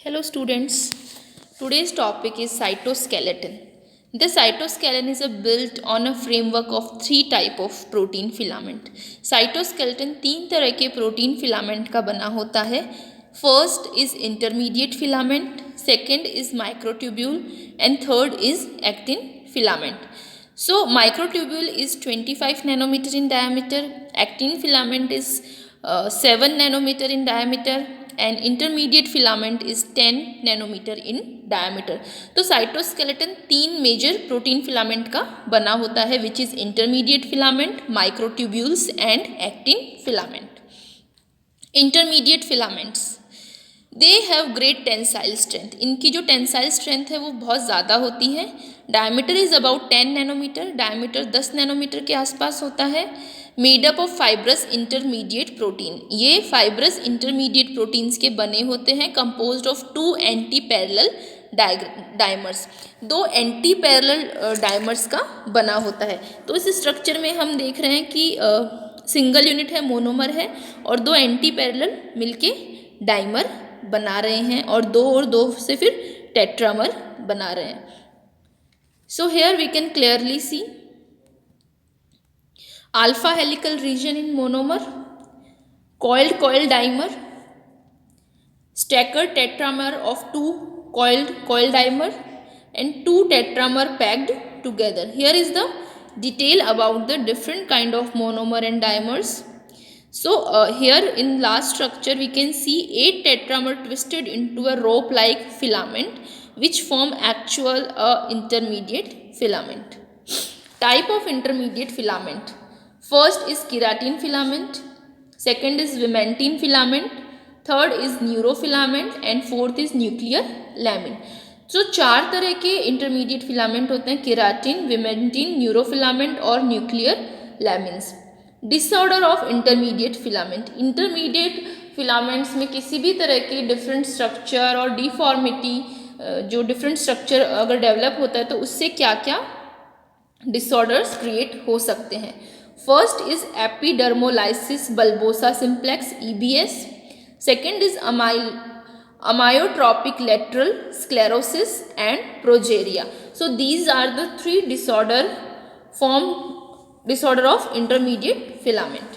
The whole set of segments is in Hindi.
Hello students, today's topic is cytoskeleton. The cytoskeleton is built on a framework of three type of protein filament. Cytoskeleton तीन तरह के प्रोटीन फिलामेंट का बना होता है. First is intermediate filament, second is microtubule and third is actin filament. So microtubule is 25 nanometer in diameter, actin filament is 7 nanometer in diameter and intermediate filament is 10 nanometer in diameter. तो साइटोस्केलेटन तीन मेजर प्रोटीन फिलामेंट का बना होता है which is intermediate filament, microtubules and actin filament. Intermediate filaments they have great tensile strength. इनकी जो टेंसाइल स्ट्रेंथ है वो बहुत ज़्यादा होती है. Diameter is about 10 nanometre, diameter 10 nanometre के आसपास होता है. Made up of fibrous intermediate protein. ये फाइब्रस इंटरमीडिएट प्रोटीन्स के बने होते हैं composed of two antiparallel dimers. दो एंटी पैरेलल डाइमर्स का बना होता है. तो इस स्ट्रक्चर में हम देख रहे हैं कि सिंगल यूनिट है, मोनोमर है और दो एंटी पैरेलल मिलके डाइमर बना रहे हैं और दो से फिर टेट्रामर बना रहे हैं. So here we can clearly see alpha helical region in monomer, coil dimer, staggered tetramer of two coil dimer and two tetramer packed together. Here is the detail about the different kind of monomer and dimers. So here in last structure we can see 8 tetramer twisted into a rope like filament which form actual intermediate filament. Type of intermediate filament. First is keratin filament, second is vimentin filament, third is neurofilament and fourth is nuclear lamin. So चार तरह के इंटरमीडिएट फिलामेंट होते हैं, केराटिन, विमेंटिन, न्यूरोफिलामेंट और nuclear lamins. Disorder of intermediate filament. Intermediate filaments में किसी भी तरह की डिफरेंट स्ट्रक्चर और डिफॉर्मिटी, जो डिफरेंट स्ट्रक्चर अगर डेवलप होता है तो उससे क्या क्या डिसऑर्डर्स क्रिएट हो सकते हैं. First is epidermolysis bulbosa simplex EBS. Second is amyotrophic lateral sclerosis and progeria. So these are the three disorder of intermediate filament.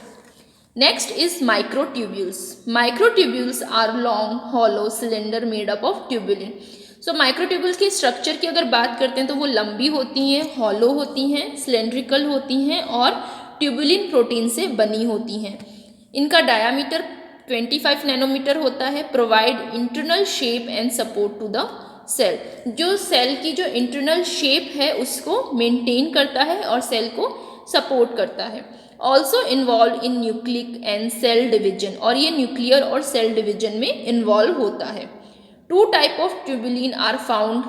Next is microtubules. Microtubules are long hollow cylinder made up of tubulin. So microtubules की स्ट्रक्चर की अगर बात करते हैं तो वो लंबी होती हैं, हॉलो होती हैं, सिलेंड्रिकल होती हैं और ट्यूबुलिन प्रोटीन से बनी होती हैं. इनका डायामीटर 25 नैनोमीटर होता है. Provide internal shape and support to the cell. जो सेल की जो इंटरनल शेप है उसको मेंटेन करता है और सेल को सपोर्ट करता है. Also involve in nucleic and cell division. और ये न्यूक्लियर और सेल डिविजन में इन्वॉल्व होता है. Two type of tubulin are found.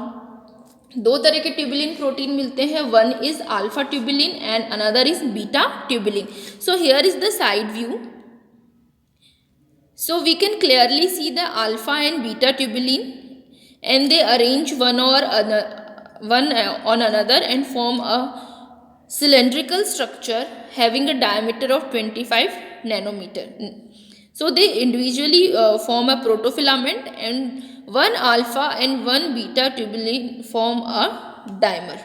दो तरह के ट्यूबुलिन प्रोटीन मिलते हैं. One is alpha tubulin and another is beta tubulin. So here is the side view. So we can clearly see the alpha and beta tubulin and they arrange one on another and form a cylindrical structure having a diameter of 25 nanometer. So they individually form a protofilament and one alpha and one beta tubulin form a dimer.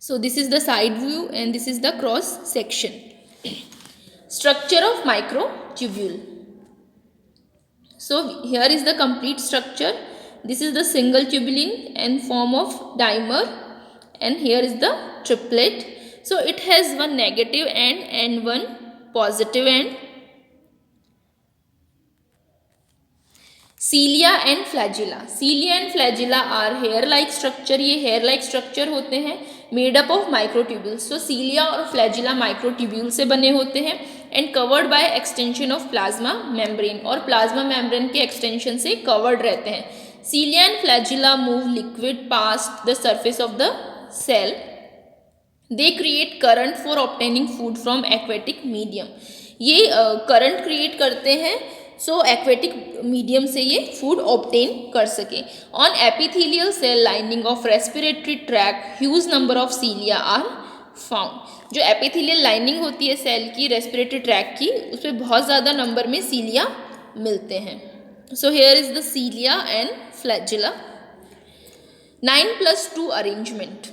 So this is the side view and this is the cross section. Structure of microtubule. So here is the complete structure. This is the single tubulin and form of dimer and here is the triplet. So it has one negative end and one positive end. Cilia and flagella. Cilia and flagella are hair-like structure. ये hair-like structure होते हैं made up of microtubules. So cilia और flagella microtubule से बने होते हैं and covered by extension of plasma membrane. और plasma membrane के extension से covered रहते हैं. Cilia and flagella move liquid past the surface of the cell. They create current for obtaining food from aquatic medium. ये current create करते हैं सो एक्वेटिक मीडियम से ये फूड ऑब्टेन कर सके. On epithelial cell lining of respiratory tract huge number of cilia are found. जो एपिथेलियल लाइनिंग होती है सेल की रेस्पिरेटरी ट्रैक की, उस पर बहुत ज़्यादा नंबर में सीलिया मिलते हैं. So here is the cilia and flagella. 9+2 arrangement.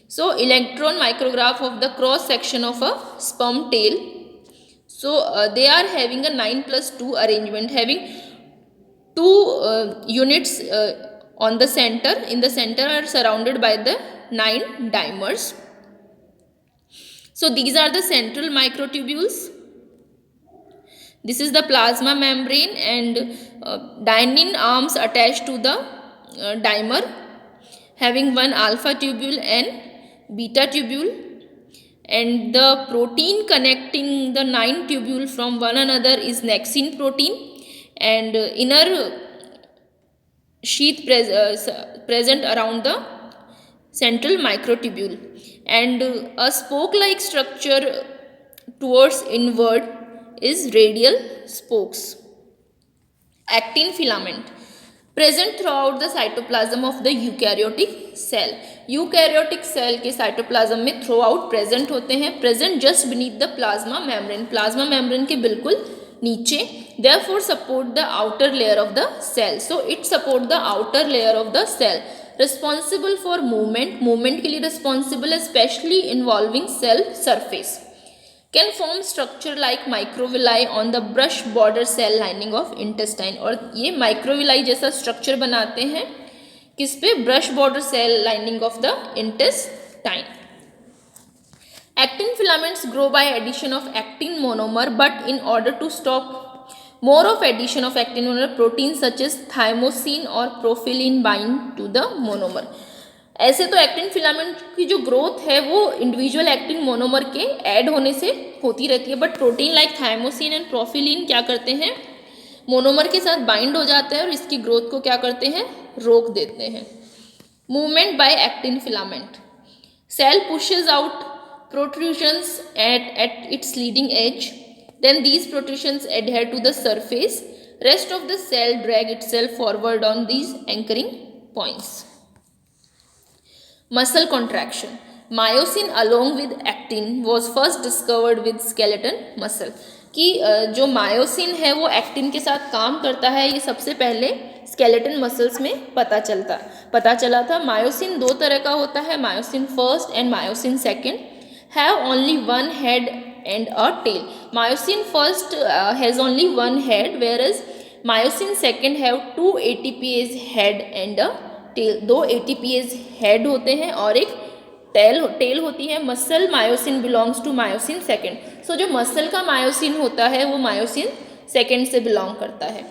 So electron micrograph of the cross section of a sperm tail. So they are having a 9+2 arrangement, having two units on the center. In the center are surrounded by the 9 dimers. So these are the central microtubules. This is the plasma membrane and dynein arms attached to the dimer, having one alpha tubule and beta tubule, and the protein connecting the 9 tubule from one another is nexin protein, and inner sheath present around the central microtubule, and a spoke-like structure towards inward is radial spokes. Actin filament present throughout the cytoplasm of the eukaryotic cell. Eukaryotic cell के साइटोप्लाज्म में थ्रू आउट प्रेजेंट होते हैं, present just beneath the plasma membrane, plasma membrane के बिल्कुल नीचे. Therefore support the outer layer of the cell. So it support the outer layer of the cell. Responsible for movement, movement के लिए रिस्पॉन्सिबल है, specially involving cell surface. Can form structure like microvilli on the brush border cell lining of intestine. और ये माइक्रोविलाई जैसा स्ट्रक्चर बनाते हैं किस पे? Brush border cell lining of the intestine. Actin filaments grow by addition of actin monomer, but in order to stop more of addition of actin monomer, proteins such as thymosin or profilin bind to the monomer. ऐसे तो एक्टिन फिलामेंट की जो ग्रोथ है वो इंडिविजुअल एक्टिन मोनोमर के ऐड होने से होती रहती है, but protein like thymosin and profilin क्या करते हैं? मोनोमर के साथ बाइंड हो जाते हैं और इसकी ग्रोथ को क्या करते हैं? रोक देते हैं. Movement by actin filament. Cell pushes out protrusions at its leading edge. Then these protrusions adhere to the surface. Rest of the cell drag itself forward on these anchoring points. Muscle contraction. Myosin along with actin was first discovered with skeleton muscle. कि जो मायोसिन है वो एक्टिन के साथ काम करता है, ये सबसे पहले स्केलेटन मसल्स में पता चला था. मायोसिन दो तरह का होता है, myosin first and myosin second. Have only one head and a tail. Myosin first has only one head, whereas myosin second have two ATPase head and a tail. दो ATPase head होते हैं और एक tail होती है. Muscle myosin belongs to myosin second. So जो मसल का मायोसिन होता है वो मायोसिन सेकेंड से बिलोंग करता है.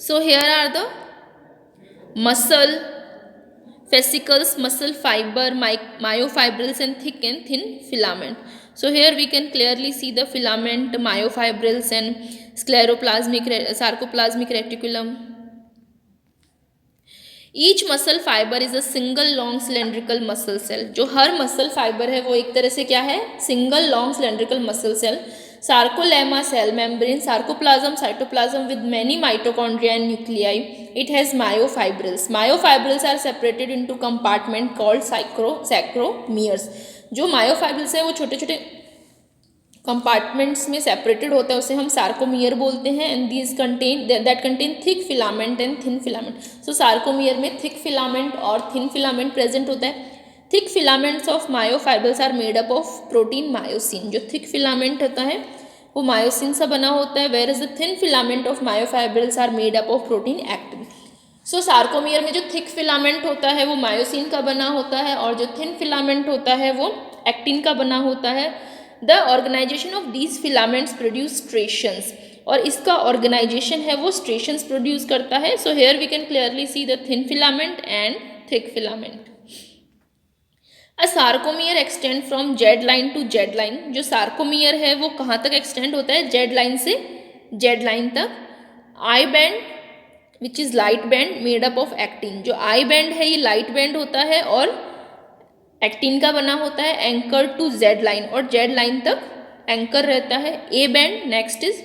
So here are the muscle fascicles, muscle fiber, myofibrils and thick and thin filament. So here we can clearly see the filament, myofibrils and sarcoplasmic reticulum. Each muscle fiber is a single long cylindrical muscle cell. जो हर muscle fiber है वो एक तरह से क्या है? Single long cylindrical muscle cell. Sarcolemma cell membrane, sarcoplasm, cytoplasm with many mitochondria and nuclei. It has myofibrils. Myofibrils are separated into compartment called sarcomeres. जो myofibrils है वो छोटे छोटे कंपार्टमेंट्स में सेपरेटेड होता है, उसे हम सार्कोमियर बोलते हैं. And these contain thick filament and thin filament. So sarcomere में थिक फिलामेंट और थिन फिलामेंट प्रेजेंट होता है. Thick filaments of myofibrils are made up of protein myosin. जो थिक फिलामेंट होता है वो मायोसिन से बना होता है, where is the thin filament of myofibrils are made up of protein actin. So sarcomere में जो थिक फिलामेंट होता है वो मायोसिन का बना होता है और जो थिन फिलामेंट होता है वो एक्टिन का बना होता है. The organization of these filaments produce striations, और इसका ऑर्गेनाइजेशन है वो स्ट्रेशंस प्रोड्यूस करता है. So here we can clearly see the thin filament and thick filament. A sarcomere extend from Z line to Z line. जो सार्कोमियर है वो कहाँ तक एक्सटेंड होता है? जेड लाइन से जेड लाइन तक. I band which is light band made up of actin. जो आई बैंड है ये लाइट बैंड होता है और एक्टिन का बना होता है. एंकर टू जेड लाइन, और जेड लाइन तक एंकर रहता है. A band next is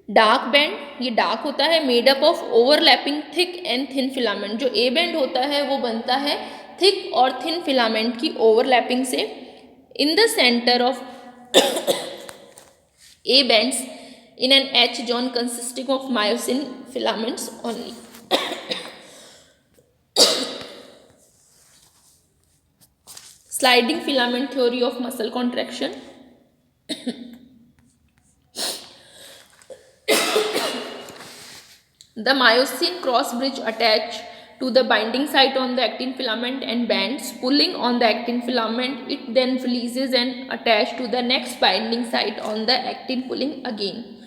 dark band. ये डार्क होता है, made up of overlapping thick and thin filament. जो ए बैंड होता है वो बनता है थिक और थिन फिलामेंट की ओवरलैपिंग से. In the centre of A bands in an H zone consisting of myosin filaments only. Sliding filament theory of muscle contraction. The myosin cross bridge attach to the binding site on the actin filament and bands, pulling on the actin filament. It then releases and attach to the next binding site on the actin, pulling again.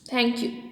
Thank you.